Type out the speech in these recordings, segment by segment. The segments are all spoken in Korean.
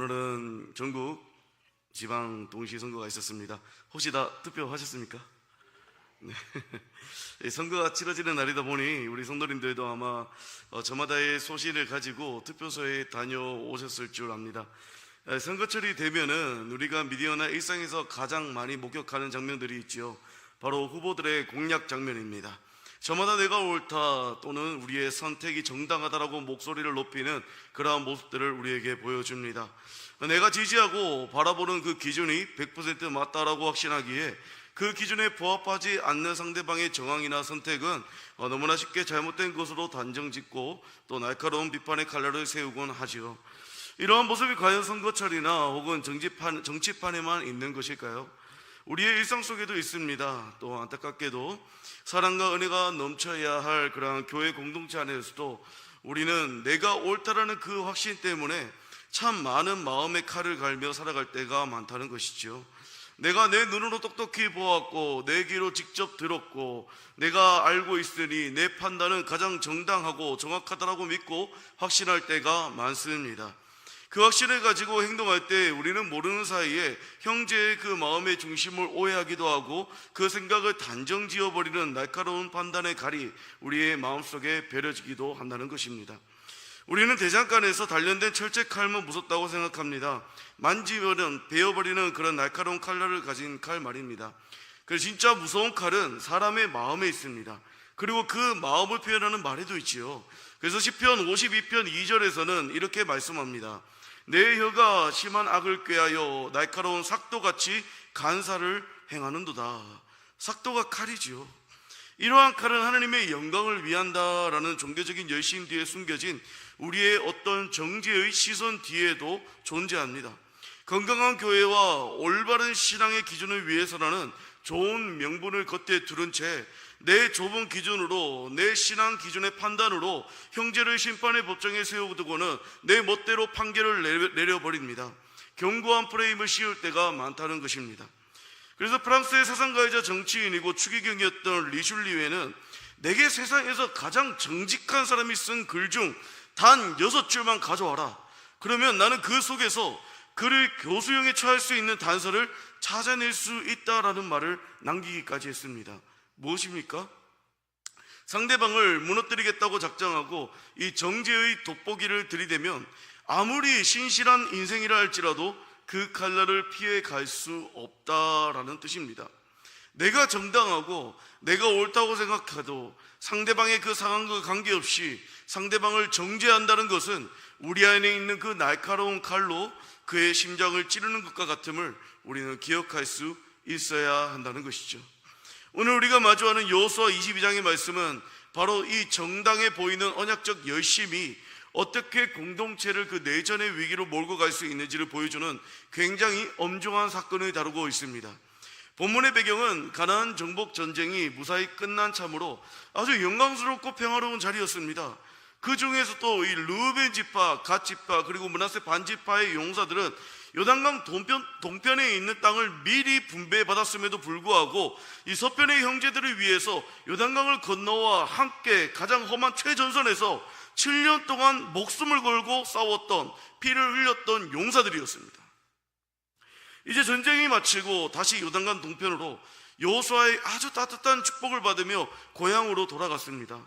오늘은 전국 지방 동시 선거가 있었습니다. 혹시 다 투표하셨습니까? 네. 선거가 치러지는 날이다 보니 우리 성도님들도 아마 저마다의 소신을 가지고 투표소에 다녀오셨을 줄 압니다. 선거철이 되면은 우리가 미디어나 일상에서 가장 많이 목격하는 장면들이 있죠. 바로 후보들의 공약 장면입니다. 저마다 내가 옳다 또는 우리의 선택이 정당하다라고 목소리를 높이는 그러한 모습들을 우리에게 보여줍니다. 내가 지지하고 바라보는 그 기준이 100% 맞다라고 확신하기에 그 기준에 부합하지 않는 상대방의 정황이나 선택은 너무나 쉽게 잘못된 것으로 단정짓고 또 날카로운 비판의 칼날을 세우곤 하지요. 이러한 모습이 과연 선거철이나 혹은 정치판에만 있는 것일까요? 우리의 일상 속에도 있습니다. 또 안타깝게도 사랑과 은혜가 넘쳐야 할 그러한 교회 공동체 안에서도 우리는 내가 옳다라는 그 확신 때문에 참 많은 마음의 칼을 갈며 살아갈 때가 많다는 것이죠. 내가 내 눈으로 똑똑히 보았고 내 귀로 직접 들었고 내가 알고 있으니 내 판단은 가장 정당하고 정확하다라고 믿고 확신할 때가 많습니다. 그 확신을 가지고 행동할 때 우리는 모르는 사이에 형제의 그 마음의 중심을 오해하기도 하고 그 생각을 단정 지어버리는 날카로운 판단의 칼이 우리의 마음속에 베려지기도 한다는 것입니다. 우리는 대장간에서 단련된 철제 칼만 무섭다고 생각합니다. 만지면 베어버리는 그런 날카로운 칼날을 가진 칼 말입니다. 그래서 진짜 무서운 칼은 사람의 마음에 있습니다. 그리고 그 마음을 표현하는 말에도 있지요. 그래서 시편 52편 2절에서는 이렇게 말씀합니다. 내 혀가 심한 악을 꾀하여 날카로운 삭도같이 간사를 행하는도다. 삭도가 칼이지요. 이러한 칼은 하나님의 영광을 위한다라는 종교적인 열심 뒤에 숨겨진 우리의 어떤 정죄의 시선 뒤에도 존재합니다. 건강한 교회와 올바른 신앙의 기준을 위해서라는 좋은 명분을 겉에 두른 채 내 좁은 기준으로 내 신앙 기준의 판단으로 형제를 심판의 법정에 세워두고는 내 멋대로 판결을 내려버립니다. 견고한 프레임을 씌울 때가 많다는 것입니다. 그래서 프랑스의 사상가이자 정치인이고 추기경이었던 리슐리에는 내게 세상에서 가장 정직한 사람이 쓴 글 중 단 6줄만 가져와라. 그러면 나는 그 속에서 그를 교수형에 처할 수 있는 단서를 찾아낼 수 있다라는 말을 남기기까지 했습니다. 무엇입니까? 상대방을 무너뜨리겠다고 작정하고 이 정죄의 돋보기를 들이대면 아무리 신실한 인생이라 할지라도 그 칼날을 피해 갈 수 없다라는 뜻입니다. 내가 정당하고 내가 옳다고 생각해도 상대방의 그 상황과 관계없이 상대방을 정죄한다는 것은 우리 안에 있는 그 날카로운 칼로 그의 심장을 찌르는 것과 같음을 우리는 기억할 수 있어야 한다는 것이죠. 오늘 우리가 마주하는 여호수아 22장의 말씀은 바로 이 정당해 보이는 언약적 열심이 어떻게 공동체를 그 내전의 위기로 몰고 갈 수 있는지를 보여주는 굉장히 엄중한 사건을 다루고 있습니다. 본문의 배경은 가나안 정복 전쟁이 무사히 끝난 참으로 아주 영광스럽고 평화로운 자리였습니다. 그 중에서 또 이 르우벤 지파, 갓 지파 그리고 므낫세 반 지파의 용사들은 요단강 동편에 있는 땅을 미리 분배받았음에도 불구하고 이 서편의 형제들을 위해서 요단강을 건너와 함께 가장 험한 최전선에서 7년 동안 목숨을 걸고 싸웠던 피를 흘렸던 용사들이었습니다. 이제 전쟁이 마치고 다시 요단강 동편으로 여호수아의 아주 따뜻한 축복을 받으며 고향으로 돌아갔습니다.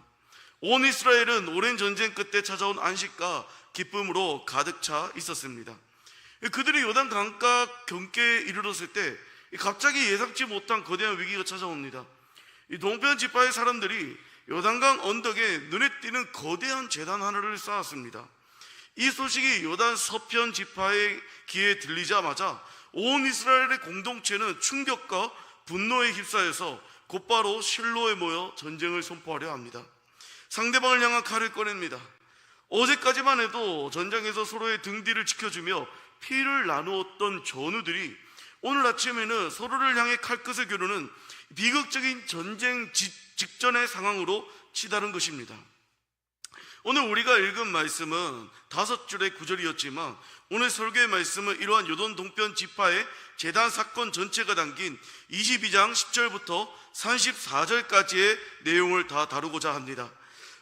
온 이스라엘은 오랜 전쟁 끝에 찾아온 안식과 기쁨으로 가득 차 있었습니다. 그들이 요단 강가 경계에 이르렀을 때 갑자기 예상치 못한 거대한 위기가 찾아옵니다. 이 동편 지파의 사람들이 요단강 언덕에 눈에 띄는 거대한 제단 하나를 쌓았습니다. 이 소식이 요단 서편 지파의 귀에 들리자마자 온 이스라엘의 공동체는 충격과 분노에 휩싸여서 곧바로 실로에 모여 전쟁을 선포하려 합니다. 상대방을 향한 칼을 꺼냅니다. 어제까지만 해도 전장에서 서로의 등 뒤를 지켜주며 피를 나누었던 전우들이 오늘 아침에는 서로를 향해 칼끝을 겨누는 비극적인 전쟁 직전의 상황으로 치달은 것입니다. 오늘 우리가 읽은 말씀은 5줄의 구절이었지만 오늘 설교의 말씀은 이러한 요단 동편 지파의 제단 사건 전체가 담긴 22장 10절부터 34절까지의 내용을 다 다루고자 합니다.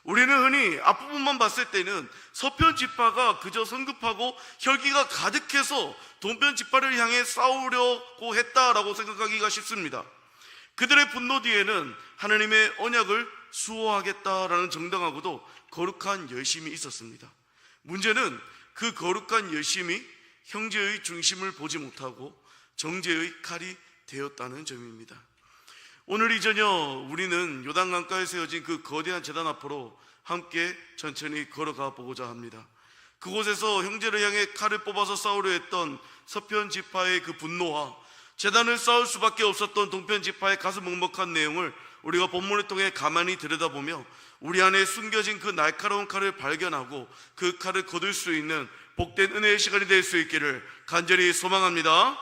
우리는 흔히 앞부분만 봤을 때는 서편 지파가 그저 성급하고 혈기가 가득해서 동편 지파를 향해 싸우려고 했다라고 생각하기가 쉽습니다. 그들의 분노 뒤에는 하나님의 언약을 수호하겠다라는 정당하고도 거룩한 열심이 있었습니다. 문제는 그 거룩한 열심이 형제의 중심을 보지 못하고 정죄의 칼이 되었다는 점입니다. 오늘 이 저녁 우리는 요단강가에 세워진 그 거대한 제단 앞으로 함께 천천히 걸어가 보고자 합니다. 그곳에서 형제를 향해 칼을 뽑아서 싸우려 했던 서편 지파의 그 분노와 제단을 쌓을 수밖에 없었던 동편 지파의 가슴 먹먹한 내용을 우리가 본문을 통해 가만히 들여다보며 우리 안에 숨겨진 그 날카로운 칼을 발견하고 그 칼을 거둘 수 있는 복된 은혜의 시간이 될 수 있기를 간절히 소망합니다.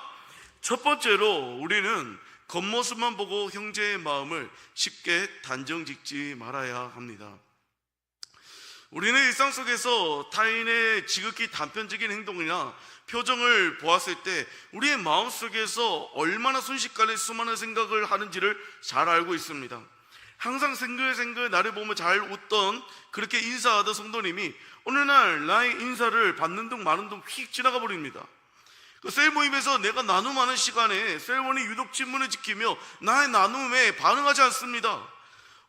첫 번째로 우리는 겉모습만 보고 형제의 마음을 쉽게 단정 짓지 말아야 합니다. 우리는 일상 속에서 타인의 지극히 단편적인 행동이나 표정을 보았을 때 우리의 마음속에서 얼마나 순식간에 수많은 생각을 하는지를 잘 알고 있습니다. 항상 생글생글 나를 보며 잘 웃던, 그렇게 인사하던 성도님이 어느 날 나의 인사를 받는 둥 마는 둥 휙 지나가 버립니다. 그 셀 모임에서 내가 나눔하는 시간에 셀원이 유독 질문을 지키며 나의 나눔에 반응하지 않습니다.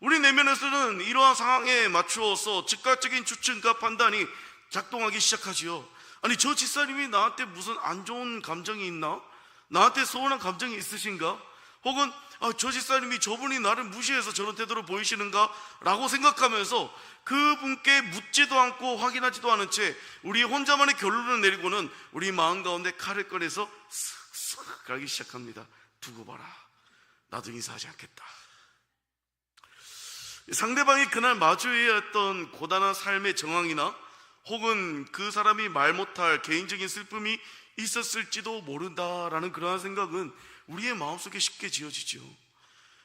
우리 내면에서는 이러한 상황에 맞추어서 즉각적인 추측과 판단이 작동하기 시작하지요. 아니, 저 집사님이 나한테 무슨 안 좋은 감정이 있나? 나한테 서운한 감정이 있으신가? 혹은 저 집사님이 저분이 나를 무시해서 저런 태도를 보이시는가? 라고 생각하면서 그분께 묻지도 않고 확인하지도 않은 채 우리 혼자만의 결론을 내리고는 우리 마음 가운데 칼을 꺼내서 쓱쓱 갈기 시작합니다. 두고 봐라, 나도 인사하지 않겠다. 상대방이 그날 마주해야 했던 고단한 삶의 정황이나 혹은 그 사람이 말 못할 개인적인 슬픔이 있었을지도 모른다라는 그러한 생각은 우리의 마음속에 쉽게 지어지죠.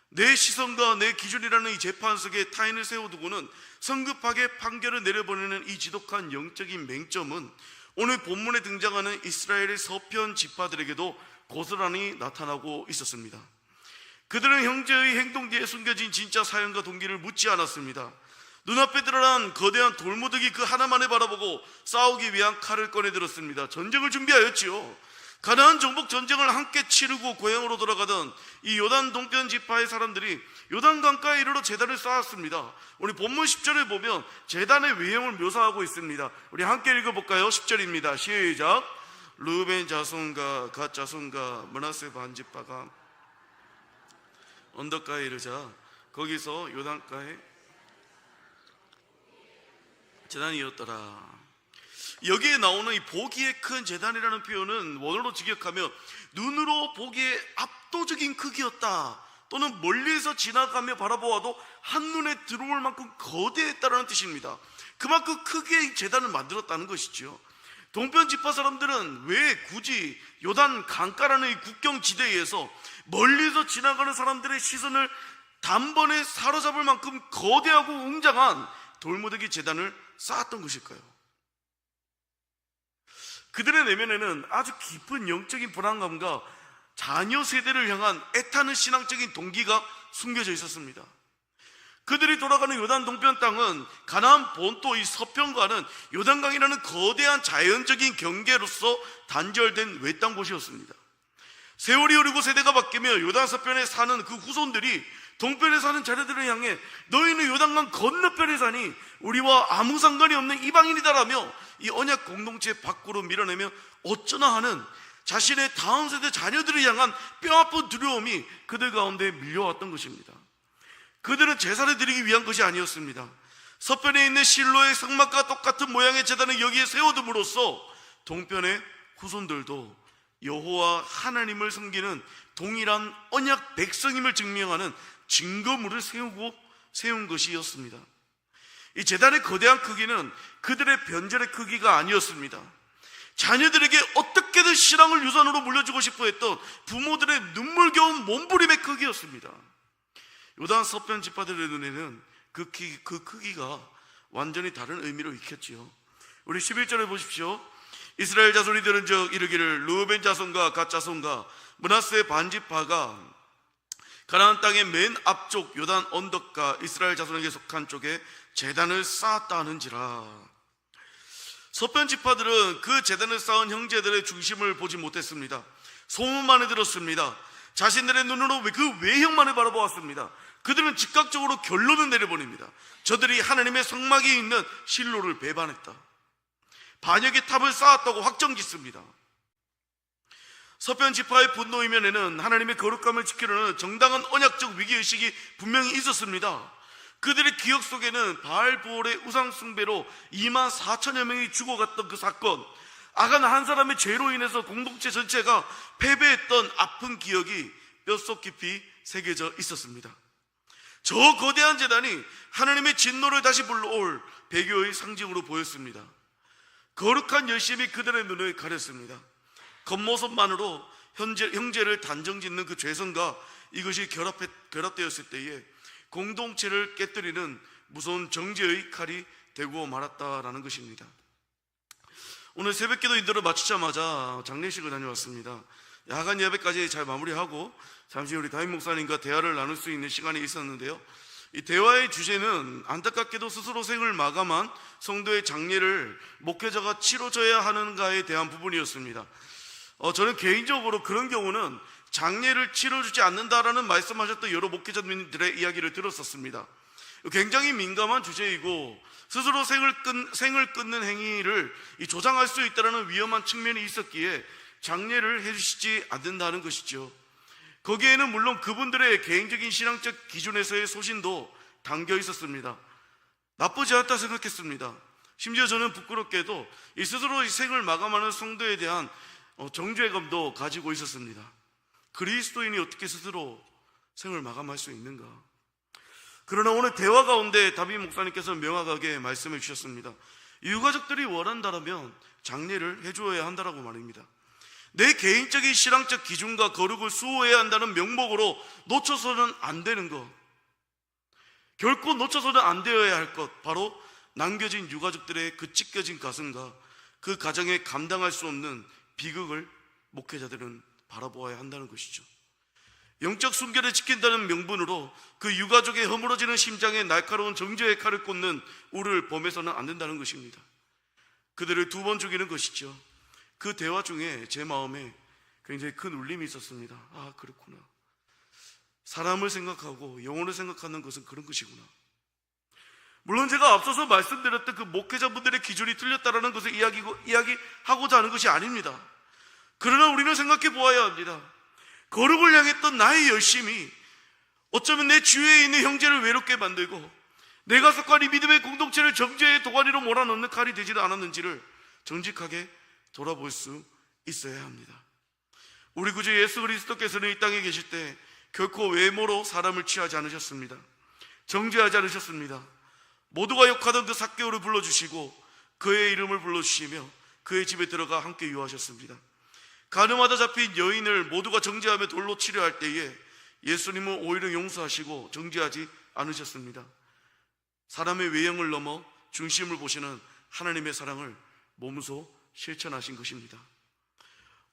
내 시선과 내 기준이라는 이 재판 속에 타인을 세워두고는 성급하게 판결을 내려버리는 이 지독한 영적인 맹점은 오늘 본문에 등장하는 이스라엘의 서편 지파들에게도 고스란히 나타나고 있었습니다. 그들은 형제의 행동 뒤에 숨겨진 진짜 사연과 동기를 묻지 않았습니다. 눈앞에 드러난 거대한 돌무더기 그 하나만을 바라보고 싸우기 위한 칼을 꺼내들었습니다. 전쟁을 준비하였지요. 가나안 정복 전쟁을 함께 치르고 고향으로 돌아가던 이 요단 동편 지파의 사람들이 요단 강가에 이르러 제단을 쌓았습니다. 우리 본문 10절에 보면 제단의 외형을 묘사하고 있습니다. 우리 함께 읽어볼까요? 10절입니다. 시작. 르벤 자손과 갓 자손과 므낫세 반 지파가 언덕가에 이르자 거기서 요단가에 제단이었더라. 여기에 나오는 이 보기에 큰 제단이라는 표현은 원어로 직역하면 눈으로 보기에 압도적인 크기였다, 또는 멀리서 지나가며 바라보아도 한눈에 들어올 만큼 거대했다라는 뜻입니다. 그만큼 크게 제단을 만들었다는 것이죠. 동편 지파 사람들은 왜 굳이 요단 강가라는 이 국경 지대에서 멀리서 지나가는 사람들의 시선을 단번에 사로잡을 만큼 거대하고 웅장한 돌무더기 제단을 쌓았던 것일까요? 그들의 내면에는 아주 깊은 영적인 불안감과 자녀 세대를 향한 애타는 신앙적인 동기가 숨겨져 있었습니다. 그들이 돌아가는 요단 동편 땅은 가나안 본토 이 서편과는 요단강이라는 거대한 자연적인 경계로서 단절된 외딴 곳이었습니다. 세월이 흐르고 세대가 바뀌며 요단 서편에 사는 그 후손들이 동편에 사는 자녀들을 향해 너희는 요단강 건너편에 사니 우리와 아무 상관이 없는 이방인이다라며 이 언약 공동체 밖으로 밀어내며 어쩌나 하는 자신의 다음 세대 자녀들을 향한 뼈아픈 두려움이 그들 가운데 밀려왔던 것입니다. 그들은 제사를 드리기 위한 것이 아니었습니다. 서편에 있는 실로의 성막과 똑같은 모양의 제단을 여기에 세워둠으로써 동편의 후손들도 여호와 하나님을 섬기는 동일한 언약 백성임을 증명하는 증거물을 세운 것이었습니다. 이 제단의 거대한 크기는 그들의 변절의 크기가 아니었습니다. 자녀들에게 어떻게든 신앙을 유산으로 물려주고 싶어 했던 부모들의 눈물겨운 몸부림의 크기였습니다. 요단 서편 지파들의 눈에는 그 크기가 완전히 다른 의미로 익혔지요. 우리 11절에 보십시오. 이스라엘 자손이 들은즉 이르기를 르우벤 자손과 갓 자손과 므낫세 반 지파가 가나안 땅의 맨 앞쪽 요단 언덕과 이스라엘 자손에게 속한 쪽에 제단을 쌓았다 하는지라. 서편 지파들은 그 제단을 쌓은 형제들의 중심을 보지 못했습니다. 소문만을 들었습니다. 자신들의 눈으로 그 외형만을 바라보았습니다. 그들은 즉각적으로 결론을 내려버립니다. 저들이 하나님의 성막이 있는 실로를 배반했다. 반역의 탑을 쌓았다고 확정짓습니다. 서편 지파의 분노 이면에는 하나님의 거룩함을 지키려는 정당한 언약적 위기의식이 분명히 있었습니다. 그들의 기억 속에는 바알보올의 우상 숭배로 2만 4천여 명이 죽어갔던 그 사건, 아간 한 사람의 죄로 인해서 공동체 전체가 패배했던 아픈 기억이 뼛속 깊이 새겨져 있었습니다. 저 거대한 제단이 하나님의 진노를 다시 불러올 배교의 상징으로 보였습니다. 거룩한 열심이 그들의 눈을 가렸습니다. 겉모습만으로 형제를 단정짓는 그 죄성과 이것이 결합되었을 때에 공동체를 깨뜨리는 무서운 정죄의 칼이 되고 말았다라는 것입니다. 오늘 새벽기도 인도를 마치자마자 장례식을 다녀왔습니다. 야간 예배까지 잘 마무리하고 잠시 우리 담임 목사님과 대화를 나눌 수 있는 시간이 있었는데요, 이 대화의 주제는 안타깝게도 스스로 생을 마감한 성도의 장례를 목회자가 치러줘야 하는가에 대한 부분이었습니다. 저는 개인적으로 그런 경우는 장례를 치러주지 않는다라는 말씀하셨던 여러 목회자님들의 이야기를 들었었습니다. 굉장히 민감한 주제이고 스스로 생을 끊는 행위를 조장할 수 있다는 위험한 측면이 있었기에 장례를 해주시지 않는다는 것이죠. 거기에는 물론 그분들의 개인적인 신앙적 기준에서의 소신도 담겨 있었습니다. 나쁘지 않다 생각했습니다. 심지어 저는 부끄럽게도 스스로 생을 마감하는 성도에 대한 정죄감도 가지고 있었습니다. 그리스도인이 어떻게 스스로 생을 마감할 수 있는가? 그러나 오늘 대화 가운데 담임 목사님께서 명확하게 말씀해 주셨습니다. 유가족들이 원한다면 장례를 해줘야 한다라고 말입니다. 내 개인적인 신앙적 기준과 거룩을 수호해야 한다는 명목으로 놓쳐서는 안 되는 것, 결코 놓쳐서는 안 되어야 할 것, 바로 남겨진 유가족들의 그 찢겨진 가슴과 그 가정에 감당할 수 없는 비극을 목회자들은 바라보아야 한다는 것이죠. 영적 순결을 지킨다는 명분으로 그 유가족의 허물어지는 심장에 날카로운 정죄의 칼을 꽂는 우를 범해서는 안 된다는 것입니다. 그들을 2번 죽이는 것이죠. 그 대화 중에 제 마음에 굉장히 큰 울림이 있었습니다. 아, 그렇구나. 사람을 생각하고 영혼을 생각하는 것은 그런 것이구나. 물론 제가 앞서서 말씀드렸던 그 목회자분들의 기준이 틀렸다라는 것을 이야기하고자 하는 것이 아닙니다. 그러나 우리는 생각해 보아야 합니다. 거룩을 향했던 나의 열심이 어쩌면 내 주위에 있는 형제를 외롭게 만들고 내가 속한 이 믿음의 공동체를 정죄의 도가니로 몰아넣는 칼이 되지도 않았는지를 정직하게 돌아볼 수 있어야 합니다. 우리 구주 예수 그리스도께서는 이 땅에 계실 때 결코 외모로 사람을 취하지 않으셨습니다. 정죄하지 않으셨습니다. 모두가 욕하던 그 삭개오를 불러주시고 그의 이름을 불러주시며 그의 집에 들어가 함께 유하셨습니다. 가늠하다 잡힌 여인을 모두가 정죄하며 돌로 치려 할 때에 예수님은 오히려 용서하시고 정죄하지 않으셨습니다. 사람의 외형을 넘어 중심을 보시는 하나님의 사랑을 몸소 실천하신 것입니다.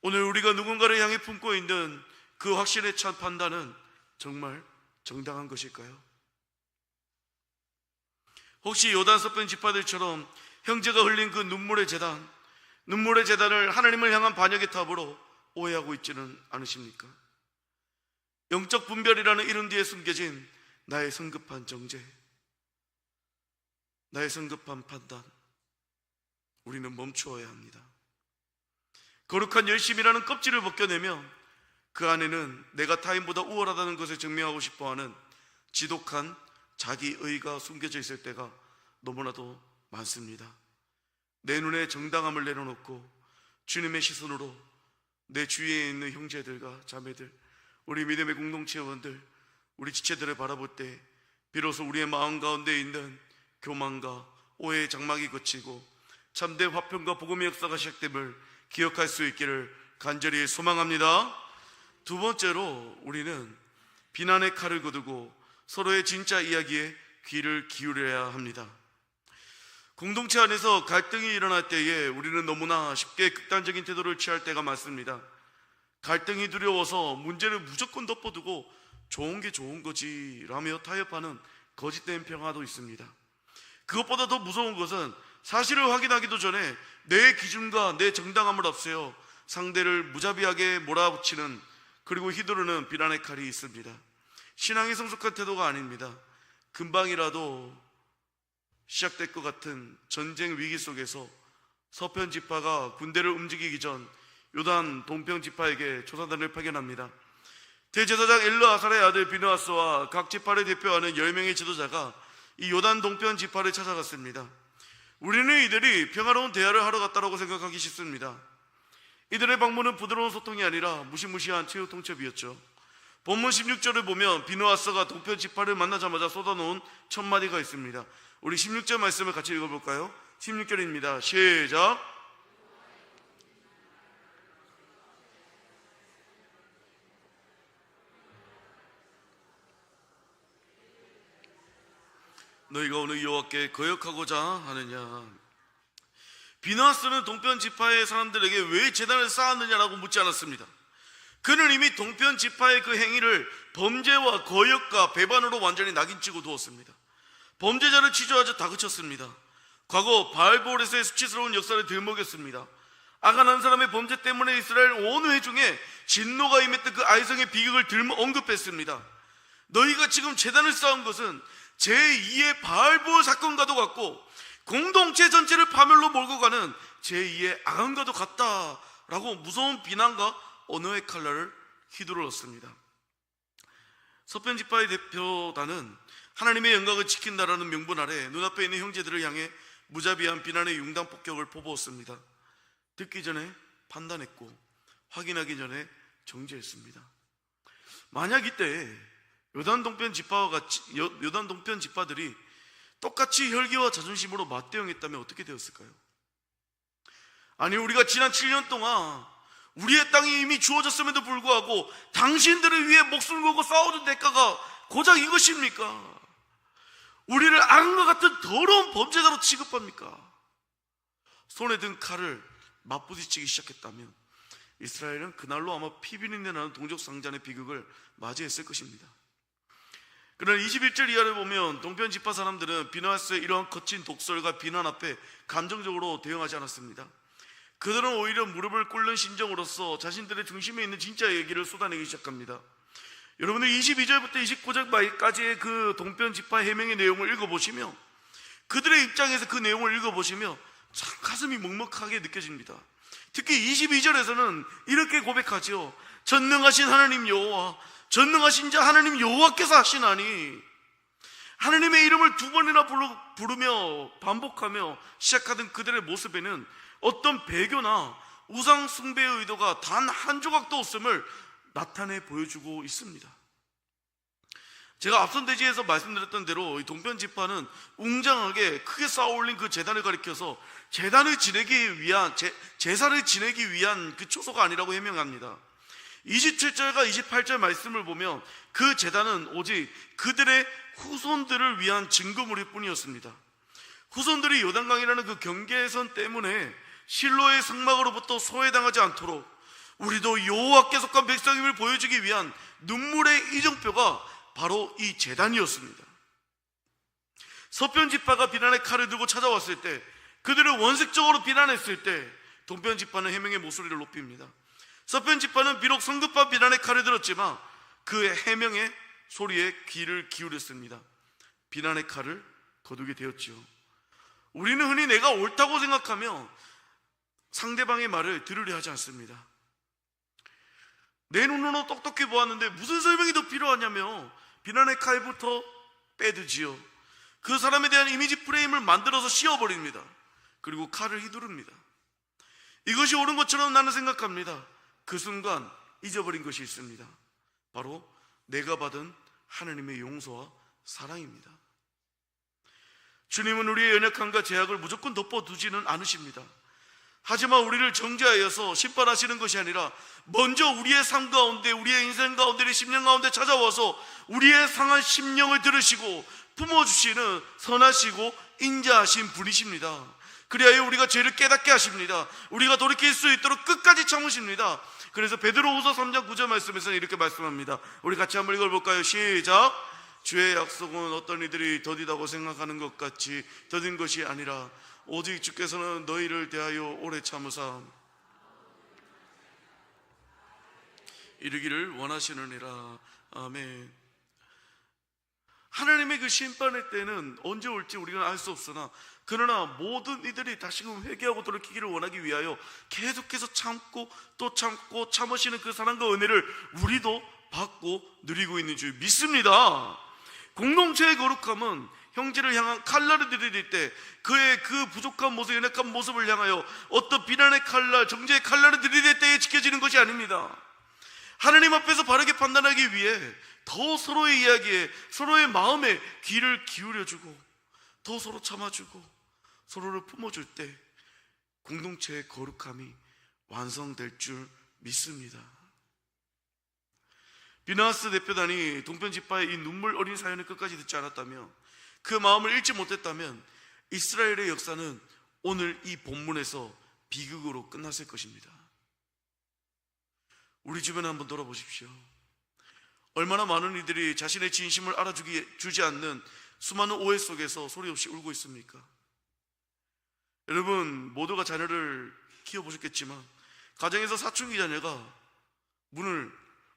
오늘 우리가 누군가를 향해 품고 있는 그 확신에 찬 판단은 정말 정당한 것일까요? 혹시 요단 서편 지파들처럼 형제가 흘린 그 눈물의 재단을 하나님을 향한 반역의 탑으로 오해하고 있지는 않으십니까? 영적 분별이라는 이름 뒤에 숨겨진 나의 성급한 정죄, 나의 성급한 판단, 우리는 멈추어야 합니다. 거룩한 열심이라는 껍질을 벗겨내면 그 안에는 내가 타인보다 우월하다는 것을 증명하고 싶어하는 지독한 자기의가 숨겨져 있을 때가 너무나도 많습니다. 내 눈에 정당함을 내려놓고 주님의 시선으로 내 주위에 있는 형제들과 자매들, 우리 믿음의 공동체원들, 우리 지체들을 바라볼 때 비로소 우리의 마음 가운데 있는 교만과 오해의 장막이 걷히고 참된 화평과 복음의 역사가 시작됨을 기억할 수 있기를 간절히 소망합니다. 2번째로 우리는 비난의 칼을 거두고 서로의 진짜 이야기에 귀를 기울여야 합니다. 공동체 안에서 갈등이 일어날 때에 우리는 너무나 쉽게 극단적인 태도를 취할 때가 많습니다. 갈등이 두려워서 문제를 무조건 덮어두고 좋은 게 좋은 거지 라며 타협하는 거짓된 평화도 있습니다. 그것보다 더 무서운 것은 사실을 확인하기도 전에 내 기준과 내 정당함을 앞세워 상대를 무자비하게 몰아붙이는, 그리고 휘두르는 비난의 칼이 있습니다. 신앙이 성숙한 태도가 아닙니다. 금방이라도 시작될 것 같은 전쟁 위기 속에서 서편 지파가 군대를 움직이기 전 요단 동편 지파에게 조사단을 파견합니다. 대제사장 엘르아살의 아들 비느하스와 각 지파를 대표하는 10명의 지도자가 이 요단 동편 지파를 찾아갔습니다. 우리는 이들이 평화로운 대화를 하러 갔다라고 생각하기 쉽습니다. 이들의 방문은 부드러운 소통이 아니라 무시무시한 최후 통첩이었죠. 본문 16절을 보면 비느하스가 동편 지파를 만나자마자 쏟아놓은 첫 마디가 있습니다. 우리 16절 말씀을 같이 읽어볼까요? 16절입니다. 시작. 너희가 오늘 여호와께 거역하고자 하느냐. 비느하스는 동편 지파의 사람들에게 왜 제단을 쌓았느냐라고 묻지 않았습니다. 그는 이미 동편 지파의 그 행위를 범죄와 거역과 배반으로 완전히 낙인찍어 두었습니다. 범죄자를 치조하자 다그쳤습니다. 과거 바알보올에서의 수치스러운 역사를 들먹였습니다. 아간 한 사람의 범죄 때문에 이스라엘 온 회중에 진노가 임했던 그 아이성의 비극을 언급했습니다. 너희가 지금 제단을 쌓은 것은 제2의 바알보올 사건과도 같고 공동체 전체를 파멸로 몰고 가는 제2의 아간과도 같다라고 무서운 비난과 언어의 칼날을 휘두르었습니다. 서편 지파의 대표단은 하나님의 영광을 지킨다라는 명분 아래 눈앞에 있는 형제들을 향해 무자비한 비난의 융단 폭격을 퍼부었습니다. 듣기 전에 판단했고 확인하기 전에 정죄했습니다. 만약 이때 요단 동편 지파들이 똑같이 혈기와 자존심으로 맞대응했다면 어떻게 되었을까요? 아니, 우리가 지난 7년 동안 우리의 땅이 이미 주어졌음에도 불구하고 당신들을 위해 목숨을 걸고 싸워준 대가가 고작 이것입니까? 우리를 악과 같은 더러운 범죄자로 취급합니까? 손에 든 칼을 맞부딪히기 시작했다면 이스라엘은 그날로 아마 피비린내 나는 동족 상잔의 비극을 맞이했을 것입니다. 그러나 21절 이하를 보면 동편 지파 사람들은 비느하스의 이러한 거친 독설과 비난 앞에 감정적으로 대응하지 않았습니다. 그들은 오히려 무릎을 꿇는 심정으로서 자신들의 중심에 있는 진짜 얘기를 쏟아내기 시작합니다. 여러분들 22절부터 29절까지의 그 동편 지파 해명의 내용을 읽어보시며 그들의 입장에서 그 내용을 읽어보시며 참 가슴이 먹먹하게 느껴집니다. 특히 22절에서는 이렇게 고백하죠. 전능하신 하나님 여호와, 전능하신 자 하나님 여호와께서 하시나니. 하나님의 이름을 두 번이나 부르며 반복하며 시작하던 그들의 모습에는 어떤 배교나 우상 숭배의 의도가 단 한 조각도 없음을 나타내 보여주고 있습니다. 제가 앞선 대지에서 말씀드렸던 대로 이 동편 지파는 웅장하게 크게 쌓아올린 그 제단을 가리켜서 제단을 지내기 위한 제사를 지내기 위한 그 초소가 아니라고 해명합니다. 27절과 28절 말씀을 보면 그 제단은 오직 그들의 후손들을 위한 증거물일 뿐이었습니다. 후손들이 요단강이라는 그 경계선 때문에 실로의 성막으로부터 소외당하지 않도록 우리도 여호와께 속한 백성임을 보여주기 위한 눈물의 이정표가 바로 이 제단이었습니다. 서편 지파가 비난의 칼을 들고 찾아왔을 때, 그들을 원색적으로 비난했을 때 동편 지파는 해명의 목소리를 높입니다. 서편 지파는 비록 성급한 비난의 칼을 들었지만 그 해명의 소리에 귀를 기울였습니다. 비난의 칼을 거두게 되었지요. 우리는 흔히 내가 옳다고 생각하며 상대방의 말을 들으려 하지 않습니다. 내 눈으로 똑똑히 보았는데 무슨 설명이 더 필요하냐며 비난의 칼부터 빼드지요. 그 사람에 대한 이미지 프레임을 만들어서 씌워버립니다. 그리고 칼을 휘두릅니다. 이것이 옳은 것처럼 나는 생각합니다. 그 순간 잊어버린 것이 있습니다. 바로 내가 받은 하나님의 용서와 사랑입니다. 주님은 우리의 연약함과 죄악을 무조건 덮어두지는 않으십니다. 하지만 우리를 정죄하여서 심판하시는 것이 아니라 먼저 우리의 삶 가운데, 우리의 인생 가운데, 우리의 심령 가운데 찾아와서 우리의 상한 심령을 들으시고 품어주시는 선하시고 인자하신 분이십니다. 그리하여 우리가 죄를 깨닫게 하십니다. 우리가 돌이킬 수 있도록 끝까지 참으십니다. 그래서 베드로후서 3장 9절 말씀에서는 이렇게 말씀합니다. 우리 같이 한번 읽어볼까요? 시작. 주의 약속은 어떤 이들이 더디다고 생각하는 것 같이 더딘 것이 아니라 오직 주께서는 너희를 대하여 오래 참으사 이르기를 원하시느니라. 아멘. 하나님의 그 심판의 때는 언제 올지 우리가 알 수 없으나, 그러나 모든 이들이 다시금 회개하고 돌이키기를 원하기 위하여 계속해서 참고 또 참고 참으시는 그 사랑과 은혜를 우리도 받고 누리고 있는 줄 믿습니다. 공동체의 거룩함은 형제를 향한 칼날을 들이댈 때 그의 그 부족한 모습, 연약한 모습을 향하여 어떤 비난의 칼날, 정죄의 칼날을 들이댈 때에 지켜지는 것이 아닙니다. 하나님 앞에서 바르게 판단하기 위해 더 서로의 이야기에, 서로의 마음에 귀를 기울여주고 더 서로 참아주고 서로를 품어줄 때 공동체의 거룩함이 완성될 줄 믿습니다. 비나하스 대표단이 동편지파의 이 눈물 어린 사연을 끝까지 듣지 않았다면, 그 마음을 읽지 못했다면 이스라엘의 역사는 오늘 이 본문에서 비극으로 끝났을 것입니다. 우리 주변에 한번 돌아보십시오. 얼마나 많은 이들이 자신의 진심을 알아주지 않는 수많은 오해 속에서 소리 없이 울고 있습니까? 여러분 모두가 자녀를 키워보셨겠지만 가정에서 사춘기 자녀가 문을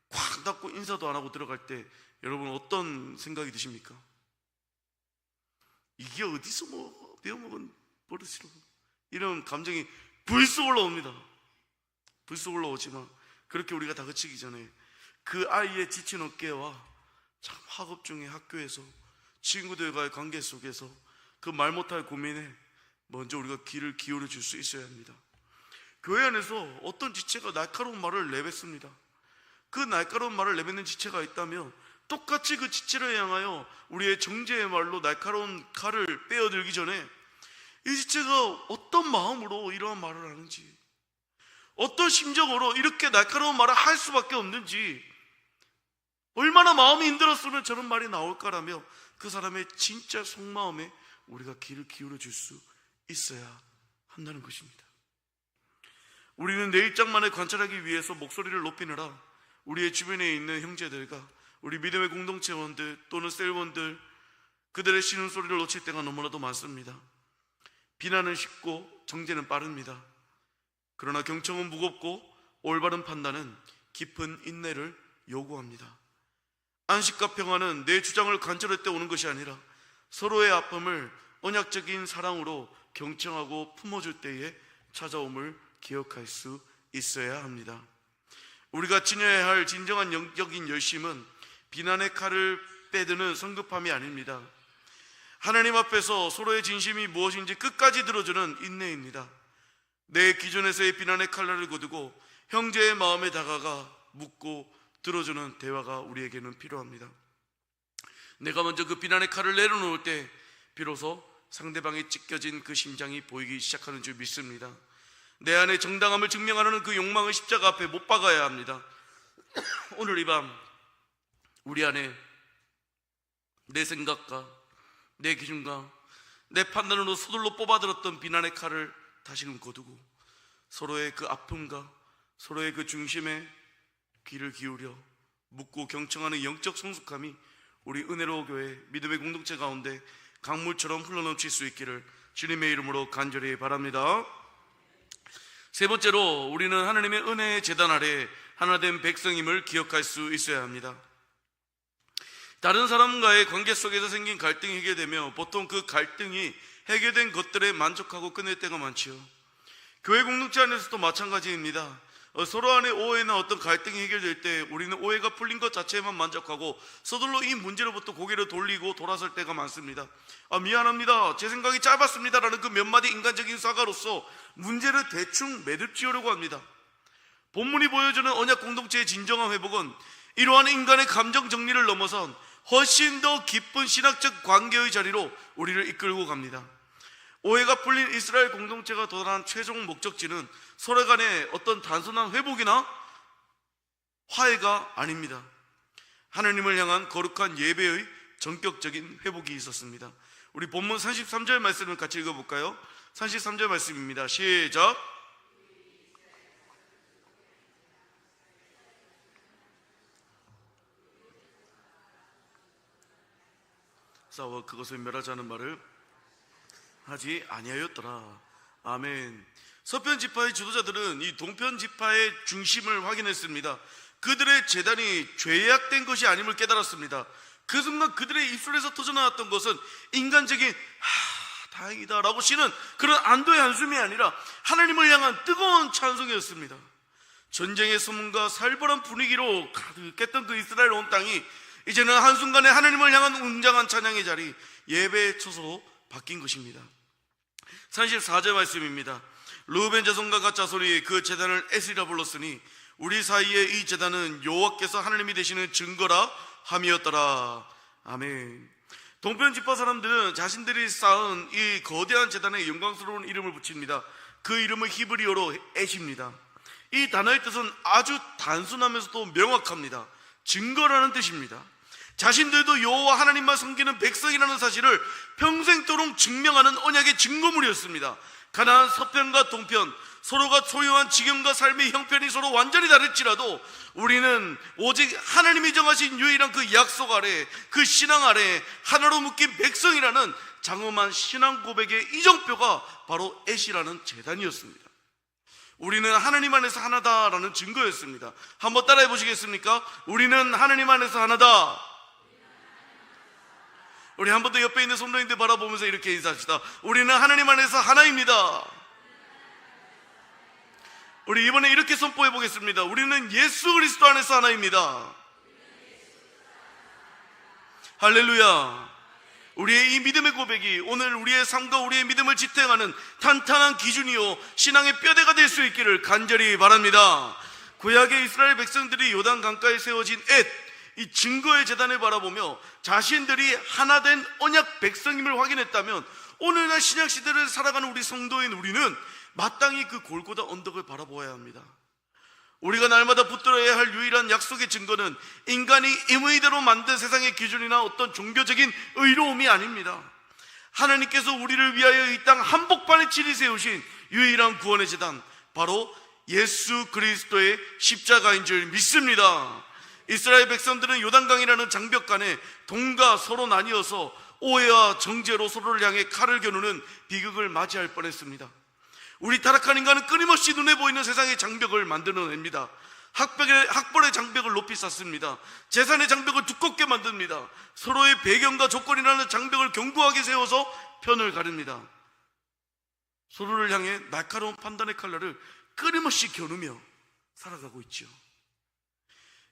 꽉 닫고 인사도 안 하고 들어갈 때 여러분 어떤 생각이 드십니까? 이게 어디서 배워먹은 버릇이로, 이런 감정이 불쑥 올라옵니다. 불쑥 올라오지만 그렇게 우리가 다그치기 전에 그 아이의 지친 어깨와 참 학업 중에 학교에서 친구들과의 관계 속에서 그 말 못할 고민에 먼저 우리가 귀를 기울여 줄 수 있어야 합니다. 교회 안에서 어떤 지체가 날카로운 말을 내뱉습니다. 그 날카로운 말을 내뱉는 지체가 있다면 똑같이 그 지체를 향하여 우리의 정죄의 말로 날카로운 칼을 빼어들기 전에 이 지체가 어떤 마음으로 이러한 말을 하는지, 어떤 심정으로 이렇게 날카로운 말을 할 수밖에 없는지, 얼마나 마음이 힘들었으면 저런 말이 나올까라며 그 사람의 진짜 속마음에 우리가 귀를 기울여 줄 수 있어야 한다는 것입니다. 우리는 내 입장만을 관찰하기 위해서 목소리를 높이느라 우리의 주변에 있는 형제들과 우리 믿음의 공동체원들 또는 셀원들, 그들의 신음소리를 놓칠 때가 너무나도 많습니다. 비난은 쉽고 정죄는 빠릅니다. 그러나 경청은 무겁고 올바른 판단은 깊은 인내를 요구합니다. 안식과 평화는 내 주장을 관철할 때 오는 것이 아니라 서로의 아픔을 언약적인 사랑으로 경청하고 품어줄 때에 찾아옴을 기억할 수 있어야 합니다. 우리가 지녀야 할 진정한 영적인 열심은 비난의 칼을 빼드는 성급함이 아닙니다. 하나님 앞에서 서로의 진심이 무엇인지 끝까지 들어주는 인내입니다. 내 기존에서의 비난의 칼날을 거두고 형제의 마음에 다가가 묻고 들어주는 대화가 우리에게는 필요합니다. 내가 먼저 그 비난의 칼을 내려놓을 때 비로소 상대방이 찢겨진 그 심장이 보이기 시작하는 줄 믿습니다. 내 안에 정당함을 증명하려는 그 욕망을 십자가 앞에 못 박아야 합니다. 오늘 이 밤 우리 안에 내 생각과 내 기준과 내 판단으로 서둘러 뽑아들었던 비난의 칼을 다시금 거두고 서로의 그 아픔과 서로의 그 중심에 귀를 기울여 묻고 경청하는 영적 성숙함이 우리 은혜로 교회 믿음의 공동체 가운데 강물처럼 흘러넘칠 수 있기를 주님의 이름으로 간절히 바랍니다. 세 번째로 우리는 하나님의 은혜의 제단 아래 하나된 백성임을 기억할 수 있어야 합니다. 다른 사람과의 관계 속에서 생긴 갈등이 해결되며 보통 그 갈등이 해결된 것들에 만족하고 끝낼 때가 많지요. 교회 공동체 안에서도 마찬가지입니다. 서로 안에 오해나 어떤 갈등이 해결될 때 우리는 오해가 풀린 것 자체에만 만족하고 서둘러 이 문제로부터 고개를 돌리고 돌아설 때가 많습니다. 미안합니다, 제 생각이 짧았습니다 라는 그 몇 마디 인간적인 사과로서 문제를 대충 매듭지으려고 합니다. 본문이 보여주는 언약 공동체의 진정한 회복은 이러한 인간의 감정 정리를 넘어선 훨씬 더 깊은 신학적 관계의 자리로 우리를 이끌고 갑니다. 오해가 풀린 이스라엘 공동체가 도달한 최종 목적지는 서로 간의 어떤 단순한 회복이나 화해가 아닙니다. 하나님을 향한 거룩한 예배의 전격적인 회복이 있었습니다. 우리 본문 33절 말씀을 같이 읽어볼까요? 33절 말씀입니다. 시작. 싸워 그것을 멸하자는 말을 하지 아니하였더라. 아멘. 서편 지파의 지도자들은 이 동편 지파의 중심을 확인했습니다. 그들의 재단이 죄악된 것이 아님을 깨달았습니다. 그 순간 그들의 입술에서 터져나왔던 것은 인간적인 다행이다 라고 쉬는 그런 안도의 한숨이 아니라 하나님을 향한 뜨거운 찬송이었습니다. 전쟁의 소문과 살벌한 분위기로 가득했던 그 이스라엘 온 땅이 이제는 한순간에 하나님을 향한 웅장한 찬양의 자리, 예배의 처소로 바뀐 것입니다. 34절 말씀입니다. 르우벤 자손과 갓 자손이 그 제단을 에스리라 불렀으니 우리 사이에 이 제단은 여호와께서 하나님이 되시는 증거라 함이었더라. 아멘. 동편 지파 사람들은 자신들이 쌓은 이 거대한 제단에 영광스러운 이름을 붙입니다. 그 이름은 히브리어로 에시입니다. 이 단어의 뜻은 아주 단순하면서도 명확합니다. 증거라는 뜻입니다. 자신들도 여호와 하나님만 섬기는 백성이라는 사실을 평생도록 증명하는 언약의 증거물이었습니다. 가나안 서편과 동편, 서로가 소유한 지경과 삶의 형편이 서로 완전히 다를지라도 우리는 오직 하나님이 정하신 유일한 그 약속 아래, 그 신앙 아래 하나로 묶인 백성이라는 장엄한 신앙 고백의 이정표가 바로 에시라는 제단이었습니다. 우리는 하나님 안에서 하나다라는 증거였습니다. 한번 따라해 보시겠습니까? 우리는 하나님 안에서 하나다. 우리 한 번 더 옆에 있는 성도님들 바라보면서 이렇게 인사합시다. 우리는 하나님 안에서 하나입니다. 우리 이번에 이렇게 선포해 보겠습니다. 우리는 예수 그리스도 안에서 하나입니다. 할렐루야. 우리의 이 믿음의 고백이 오늘 우리의 삶과 우리의 믿음을 지탱하는 탄탄한 기준이요 신앙의 뼈대가 될 수 있기를 간절히 바랍니다. 구약의 이스라엘 백성들이 요단 강가에 세워진 이 증거의 제단을 바라보며 자신들이 하나된 언약 백성임을 확인했다면 오늘날 신약시대를 살아가는 우리 성도인 우리는 마땅히 그 골고다 언덕을 바라보아야 합니다. 우리가 날마다 붙들어야 할 유일한 약속의 증거는 인간이 임의대로 만든 세상의 기준이나 어떤 종교적인 의로움이 아닙니다. 하나님께서 우리를 위하여 이 땅 한복판에 친히 세우신 유일한 구원의 제단, 바로 예수 그리스도의 십자가인 줄 믿습니다. 이스라엘 백성들은 요단강이라는 장벽간에 동과 서로 나뉘어서 오해와 정죄로 서로를 향해 칼을 겨누는 비극을 맞이할 뻔했습니다. 우리 타락한 인간은 끊임없이 눈에 보이는 세상의 장벽을 만들어냅니다. 학벌의 장벽을 높이 쌓습니다. 재산의 장벽을 두껍게 만듭니다. 서로의 배경과 조건이라는 장벽을 견고하게 세워서 편을 가릅니다. 서로를 향해 날카로운 판단의 칼날을 끊임없이 겨누며 살아가고 있죠.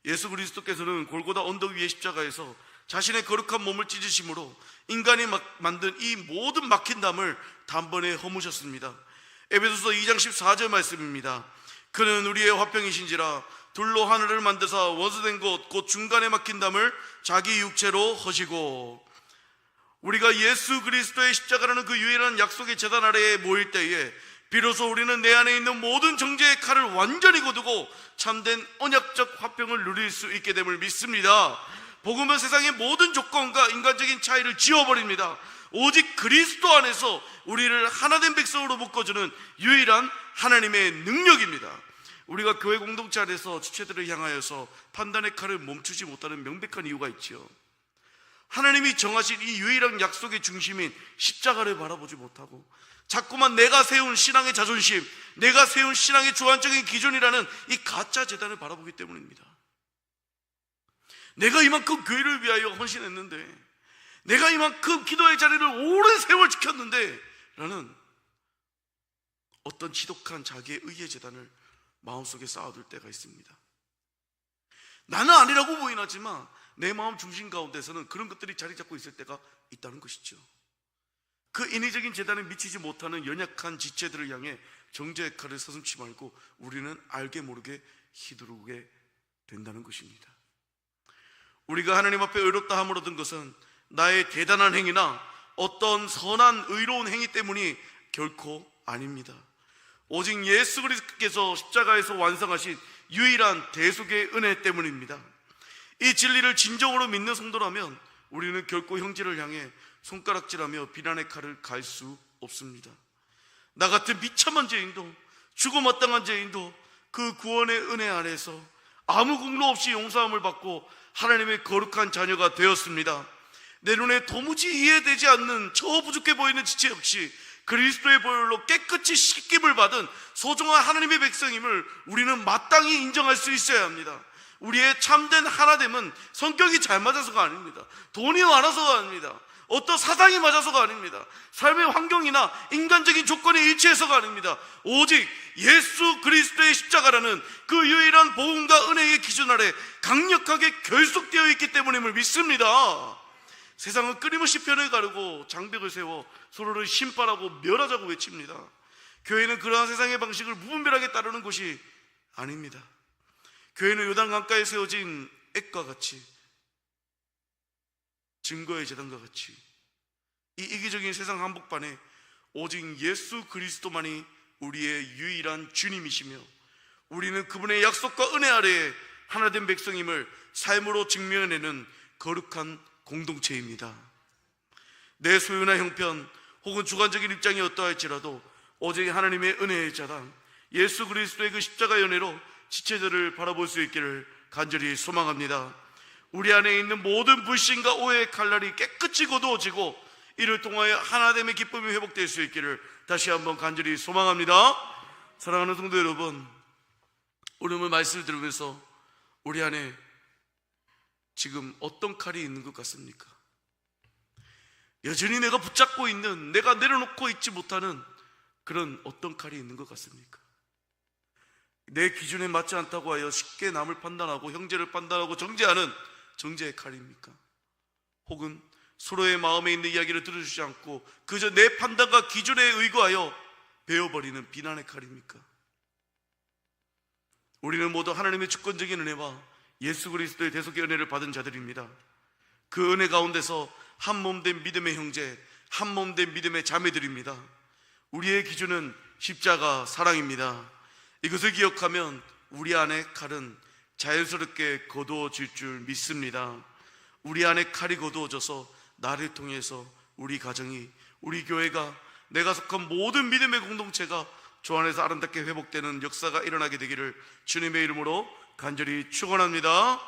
예수 그리스도께서는 골고다 언덕 위의 십자가에서 자신의 거룩한 몸을 찢으심으로 인간이 만든 이 모든 막힌 담을 단번에 허무셨습니다. 에베소서 2장 14절 말씀입니다. 그는 우리의 화평이신지라 둘로 하늘을 만드사 원수된 곳 곧 중간에 막힌 담을 자기 육체로 허시고. 우리가 예수 그리스도의 십자가라는 그 유일한 약속의 제단 아래에 모일 때에 비로소 우리는 내 안에 있는 모든 정죄의 칼을 완전히 거두고 참된 언약적 화평을 누릴 수 있게 됨을 믿습니다. 복음은 세상의 모든 조건과 인간적인 차이를 지워버립니다. 오직 그리스도 안에서 우리를 하나된 백성으로 묶어주는 유일한 하나님의 능력입니다. 우리가 교회 공동체 안에서 지체들을 향하여서 판단의 칼을 멈추지 못하는 명백한 이유가 있죠. 하나님이 정하신 이 유일한 약속의 중심인 십자가를 바라보지 못하고 자꾸만 내가 세운 신앙의 자존심, 내가 세운 신앙의 주관적인 기준이라는 이 가짜 재단을 바라보기 때문입니다. 내가 이만큼 교회를 위하여 헌신했는데, 내가 이만큼 기도의 자리를 오랜 세월 지켰는데 라는 어떤 지독한 자기의 의의 재단을 마음속에 쌓아둘 때가 있습니다. 나는 아니라고 보이긴 하지만 내 마음 중심 가운데서는 그런 것들이 자리 잡고 있을 때가 있다는 것이죠. 그 인위적인 재단에 미치지 못하는 연약한 지체들을 향해 정죄의 칼을 서슴지 말고 우리는 알게 모르게 휘두르게 된다는 것입니다. 우리가 하나님 앞에 의롭다 함을 얻은 것은 나의 대단한 행위나 어떤 선한 의로운 행위 때문이 결코 아닙니다. 오직 예수 그리스도께서 십자가에서 완성하신 유일한 대속의 은혜 때문입니다. 이 진리를 진정으로 믿는 성도라면 우리는 결코 형제를 향해 손가락질하며 비난의 칼을 갈 수 없습니다. 나 같은 비참한 죄인도, 죽어마땅한 죄인도 그 구원의 은혜 아래서 아무 공로 없이 용서함을 받고 하나님의 거룩한 자녀가 되었습니다. 내 눈에 도무지 이해되지 않는 저 부족해 보이는 지체 역시 그리스도의 보혈로 깨끗이 씻김을 받은 소중한 하나님의 백성임을 우리는 마땅히 인정할 수 있어야 합니다. 우리의 참된 하나됨은 성격이 잘 맞아서가 아닙니다. 돈이 많아서가 아닙니다. 어떤 사상이 맞아서가 아닙니다. 삶의 환경이나 인간적인 조건에 일치해서가 아닙니다. 오직 예수 그리스도의 십자가라는 그 유일한 복음과 은혜의 기준 아래 강력하게 결속되어 있기 때문임을 믿습니다. 세상은 끊임없이 편을 가르고 장벽을 세워 서로를 심판하고 멸하자고 외칩니다. 교회는 그러한 세상의 방식을 무분별하게 따르는 곳이 아닙니다. 교회는 요단 강가에 세워진 액과 같이, 증거의 제단과 같이 이 이기적인 세상 한복판에 오직 예수 그리스도만이 우리의 유일한 주님이시며 우리는 그분의 약속과 은혜 아래에 하나된 백성임을 삶으로 증명해내는 거룩한 공동체입니다. 내 소유나 형편 혹은 주관적인 입장이 어떠할지라도 오직 하나님의 은혜의 자랑 예수 그리스도의 그 십자가의 은혜로 지체들을 바라볼 수 있기를 간절히 소망합니다. 우리 안에 있는 모든 불신과 오해의 칼날이 깨끗이 거두어지고 이를 통하여 하나됨의 기쁨이 회복될 수 있기를 다시 한번 간절히 소망합니다. 사랑하는 성도 여러분, 오늘 말씀을 들으면서 우리 안에 지금 어떤 칼이 있는 것 같습니까? 여전히 내가 붙잡고 있는, 내가 내려놓고 있지 못하는 그런 어떤 칼이 있는 것 같습니까? 내 기준에 맞지 않다고 하여 쉽게 남을 판단하고 형제를 판단하고 정죄하는 정죄의 칼입니까? 혹은 서로의 마음에 있는 이야기를 들어주지 않고 그저 내 판단과 기준에 의거하여 베어버리는 비난의 칼입니까? 우리는 모두 하나님의 주권적인 은혜와 예수 그리스도의 대속의 은혜를 받은 자들입니다. 그 은혜 가운데서 한 몸 된 믿음의 형제, 한 몸 된 믿음의 자매들입니다. 우리의 기준은 십자가 사랑입니다. 이것을 기억하면 우리 안에 칼은 자연스럽게 거두어질 줄 믿습니다. 우리 안에 칼이 거두어져서 나를 통해서 우리 가정이, 우리 교회가, 내가 속한 모든 믿음의 공동체가 주 안에서 아름답게 회복되는 역사가 일어나게 되기를 주님의 이름으로 간절히 축원합니다.